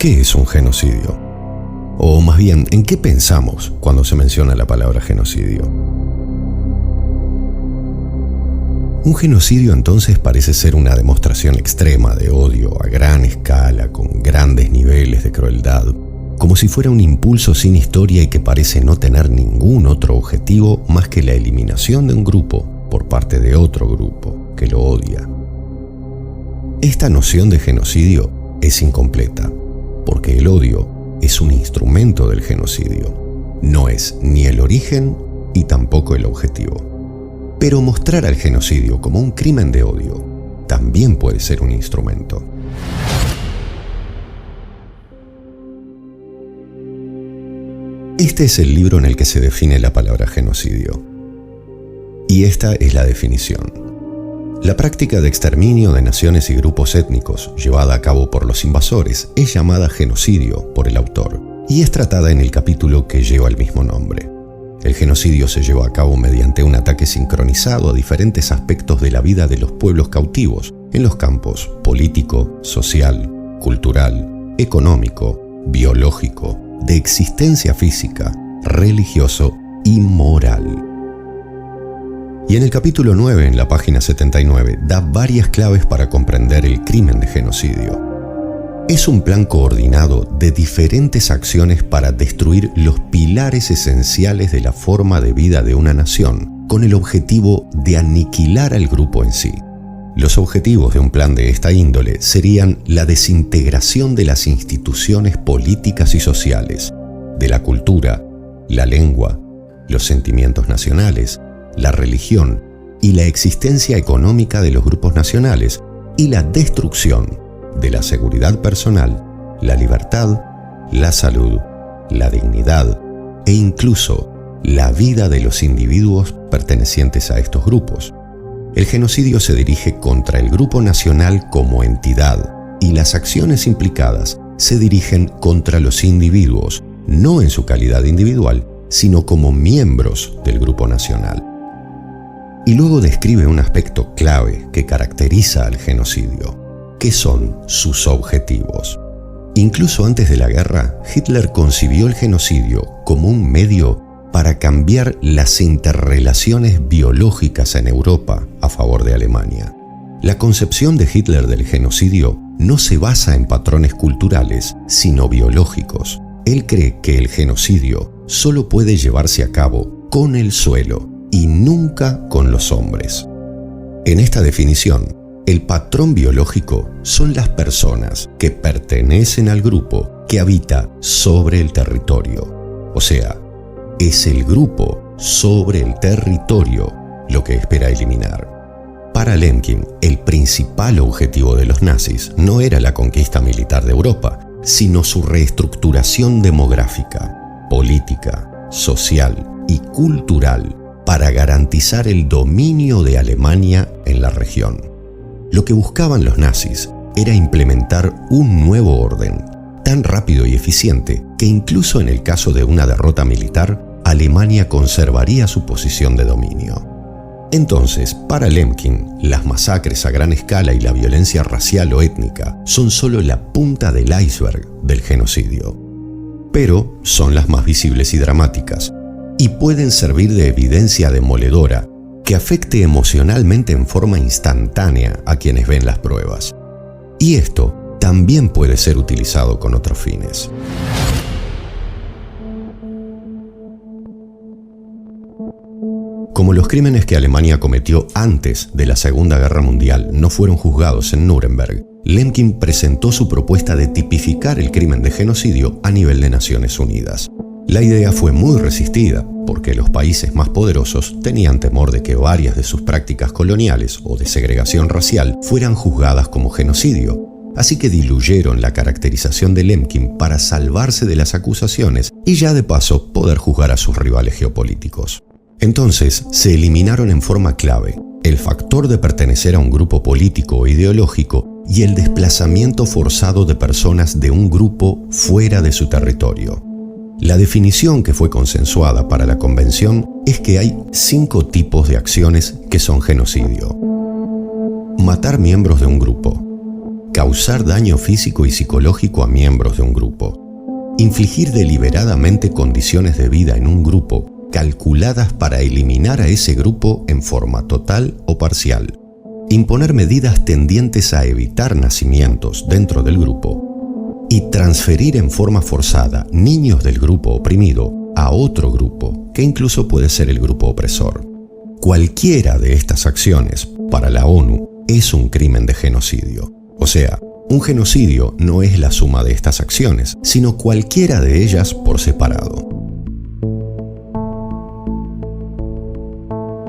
¿Qué es un genocidio? O más bien, ¿en qué pensamos cuando se menciona la palabra genocidio? Un genocidio entonces parece ser una demostración extrema de odio a gran escala, con grandes niveles de crueldad, como si fuera un impulso sin historia y que parece no tener ningún otro objetivo más que la eliminación de un grupo por parte de otro grupo que lo odia. Esta noción de genocidio es incompleta, porque el odio es un instrumento del genocidio. No es ni el origen y tampoco el objetivo. Pero mostrar al genocidio como un crimen de odio también puede ser un instrumento. Este es el libro en el que se define la palabra genocidio. Y esta es la definición. La práctica de exterminio de naciones y grupos étnicos llevada a cabo por los invasores es llamada genocidio por el autor y es tratada en el capítulo que lleva el mismo nombre. El genocidio se lleva a cabo mediante un ataque sincronizado a diferentes aspectos de la vida de los pueblos cautivos en los campos político, social, cultural, económico, biológico, de existencia física, religioso y moral. Y en el capítulo 9, en la página 79, da varias claves para comprender el crimen de genocidio. Es un plan coordinado de diferentes acciones para destruir los pilares esenciales de la forma de vida de una nación, con el objetivo de aniquilar al grupo en sí. Los objetivos de un plan de esta índole serían la desintegración de las instituciones políticas y sociales, de la cultura, la lengua, los sentimientos nacionales, la religión y la existencia económica de los grupos nacionales y la destrucción de la seguridad personal, la libertad, la salud, la dignidad e incluso la vida de los individuos pertenecientes a estos grupos. El genocidio se dirige contra el grupo nacional como entidad y las acciones implicadas se dirigen contra los individuos, no en su calidad individual, sino como miembros del grupo nacional. Y luego describe un aspecto clave que caracteriza al genocidio, que son sus objetivos. Incluso antes de la guerra, Hitler concibió el genocidio como un medio para cambiar las interrelaciones biológicas en Europa a favor de Alemania. La concepción de Hitler del genocidio no se basa en patrones culturales, sino biológicos. Él cree que el genocidio solo puede llevarse a cabo con el suelo y nunca con los hombres. En esta definición, el patrón biológico son las personas que pertenecen al grupo que habita sobre el territorio. O sea, es el grupo sobre el territorio lo que espera eliminar. Para Lemkin, el principal objetivo de los nazis no era la conquista militar de Europa, sino su reestructuración demográfica, política, social y cultural para garantizar el dominio de Alemania en la región. Lo que buscaban los nazis era implementar un nuevo orden, tan rápido y eficiente que incluso en el caso de una derrota militar, Alemania conservaría su posición de dominio. Entonces, para Lemkin, las masacres a gran escala y la violencia racial o étnica son solo la punta del iceberg del genocidio. Pero son las más visibles y dramáticas, y pueden servir de evidencia demoledora que afecte emocionalmente en forma instantánea a quienes ven las pruebas. Y esto también puede ser utilizado con otros fines. Como los crímenes que Alemania cometió antes de la Segunda Guerra Mundial no fueron juzgados en Nuremberg, Lemkin presentó su propuesta de tipificar el crimen de genocidio a nivel de Naciones Unidas. La idea fue muy resistida porque los países más poderosos tenían temor de que varias de sus prácticas coloniales o de segregación racial fueran juzgadas como genocidio, así que diluyeron la caracterización de Lemkin para salvarse de las acusaciones y ya de paso poder juzgar a sus rivales geopolíticos. Entonces se eliminaron en forma clave el factor de pertenecer a un grupo político o ideológico y el desplazamiento forzado de personas de un grupo fuera de su territorio. La definición que fue consensuada para la convención es que hay 5 tipos de acciones que son genocidio. Matar miembros de un grupo, causar daño físico y psicológico a miembros de un grupo, infligir deliberadamente condiciones de vida en un grupo calculadas para eliminar a ese grupo en forma total o parcial, imponer medidas tendientes a evitar nacimientos dentro del grupo y transferir en forma forzada niños del grupo oprimido a otro grupo, que incluso puede ser el grupo opresor. Cualquiera de estas acciones, para la ONU, es un crimen de genocidio. O sea, un genocidio no es la suma de estas acciones, sino cualquiera de ellas por separado.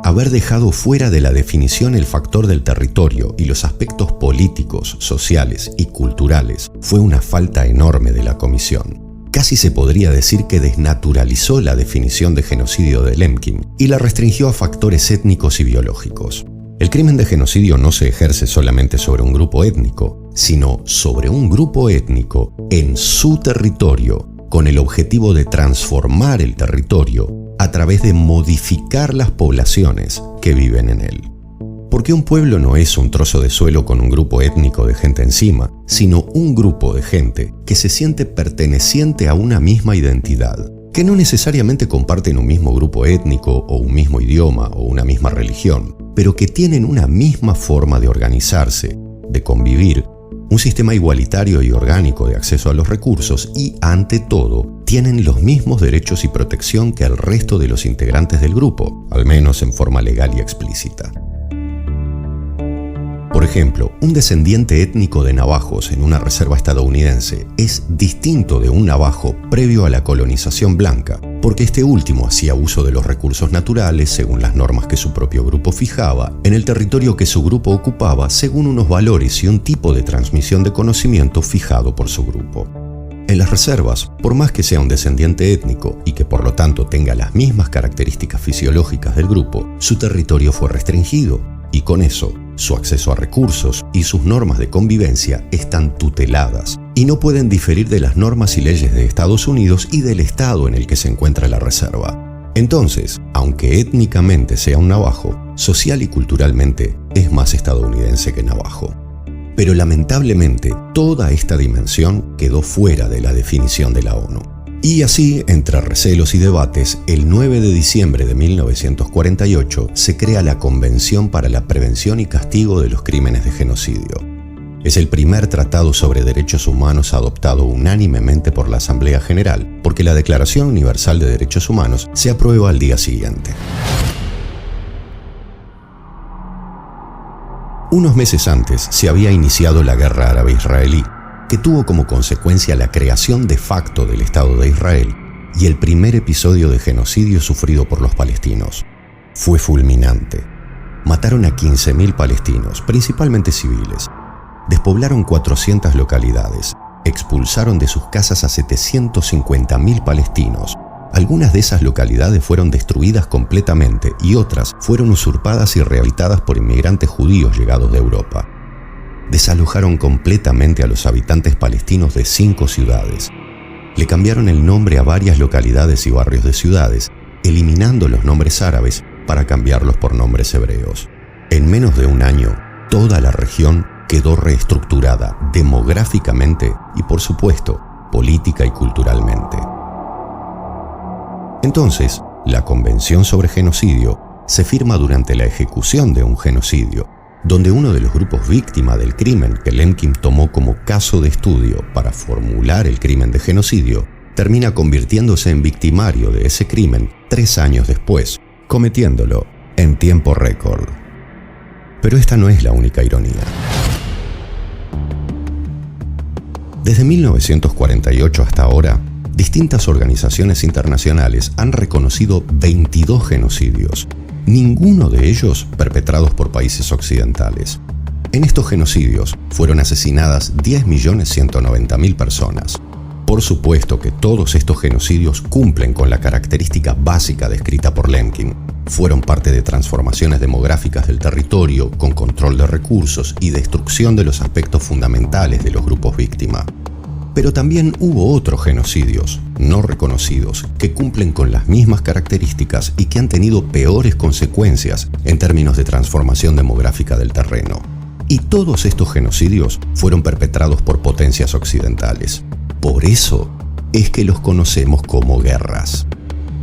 Haber dejado fuera de la definición el factor del territorio y los aspectos políticos, sociales y culturales fue una falta enorme de la Comisión. Casi se podría decir que desnaturalizó la definición de genocidio de Lemkin y la restringió a factores étnicos y biológicos. El crimen de genocidio no se ejerce solamente sobre un grupo étnico, sino sobre un grupo étnico en su territorio, con el objetivo de transformar el territorio a través de modificar las poblaciones que viven en él. Porque un pueblo no es un trozo de suelo con un grupo étnico de gente encima, sino un grupo de gente que se siente perteneciente a una misma identidad, que no necesariamente comparten un mismo grupo étnico o un mismo idioma o una misma religión, pero que tienen una misma forma de organizarse, de convivir, un sistema igualitario y orgánico de acceso a los recursos y, ante todo, tienen los mismos derechos y protección que el resto de los integrantes del grupo, al menos en forma legal y explícita. Por ejemplo, un descendiente étnico de navajos en una reserva estadounidense es distinto de un navajo previo a la colonización blanca, porque este último hacía uso de los recursos naturales según las normas que su propio grupo fijaba, en el territorio que su grupo ocupaba según unos valores y un tipo de transmisión de conocimiento fijado por su grupo. En las reservas, por más que sea un descendiente étnico y que por lo tanto tenga las mismas características fisiológicas del grupo, su territorio fue restringido y con eso, su acceso a recursos y sus normas de convivencia están tuteladas y no pueden diferir de las normas y leyes de Estados Unidos y del estado en el que se encuentra la reserva. Entonces, aunque étnicamente sea un navajo, social y culturalmente es más estadounidense que navajo. Pero lamentablemente, toda esta dimensión quedó fuera de la definición de la ONU. Y así, entre recelos y debates, el 9 de diciembre de 1948 se crea la Convención para la Prevención y Castigo de los Crímenes de Genocidio. Es el primer tratado sobre derechos humanos adoptado unánimemente por la Asamblea General, porque la Declaración Universal de Derechos Humanos se aprueba al día siguiente. Unos meses antes se había iniciado la Guerra Árabe-Israelí, que tuvo como consecuencia la creación de facto del Estado de Israel y el primer episodio de genocidio sufrido por los palestinos. Fue fulminante. Mataron a 15.000 palestinos, principalmente civiles. Despoblaron 400 localidades. Expulsaron de sus casas a 750.000 palestinos. Algunas de esas localidades fueron destruidas completamente y otras fueron usurpadas y rehabilitadas por inmigrantes judíos llegados de Europa. Desalojaron completamente a los habitantes palestinos de 5 ciudades. Le cambiaron el nombre a varias localidades y barrios de ciudades, eliminando los nombres árabes para cambiarlos por nombres hebreos. En menos de un año, toda la región quedó reestructurada demográficamente y, por supuesto, política y culturalmente. Entonces, la Convención sobre Genocidio se firma durante la ejecución de un genocidio, donde uno de los grupos víctima del crimen que Lemkin tomó como caso de estudio para formular el crimen de genocidio, termina convirtiéndose en victimario de ese crimen 3 años después, cometiéndolo en tiempo récord. Pero esta no es la única ironía. Desde 1948 hasta ahora, distintas organizaciones internacionales han reconocido 22 genocidios, ninguno de ellos perpetrados por países occidentales. En estos genocidios fueron asesinadas 10.190.000 personas. Por supuesto que todos estos genocidios cumplen con la característica básica descrita por Lemkin. Fueron parte de transformaciones demográficas del territorio con control de recursos y destrucción de los aspectos fundamentales de los grupos víctima. Pero también hubo otros genocidios, no reconocidos, que cumplen con las mismas características y que han tenido peores consecuencias en términos de transformación demográfica del terreno. Y todos estos genocidios fueron perpetrados por potencias occidentales. Por eso es que los conocemos como guerras.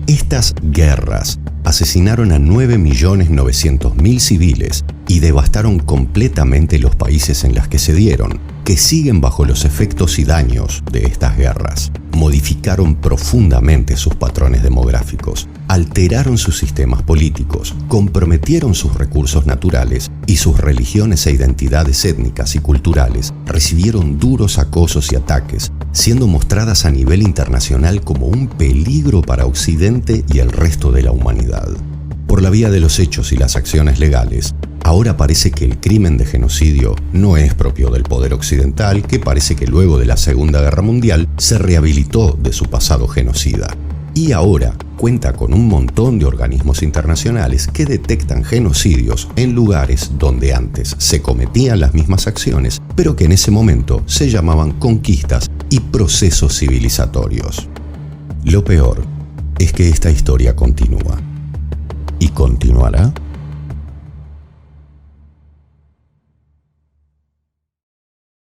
Estas guerras asesinaron a 9.900.000 civiles y devastaron completamente los países en los que se dieron, que siguen bajo los efectos y daños de estas guerras. Modificaron profundamente sus patrones demográficos, alteraron sus sistemas políticos, comprometieron sus recursos naturales y sus religiones e identidades étnicas y culturales recibieron duros acosos y ataques, siendo mostradas a nivel internacional como un peligro para Occidente y el resto de la humanidad. Por la vía de los hechos y las acciones legales, ahora parece que el crimen de genocidio no es propio del poder occidental, que parece que luego de la Segunda Guerra Mundial se rehabilitó de su pasado genocida. Y ahora cuenta con un montón de organismos internacionales que detectan genocidios en lugares donde antes se cometían las mismas acciones, pero que en ese momento se llamaban conquistas y procesos civilizatorios. Lo peor es que esta historia continúa. ¿Y continuará?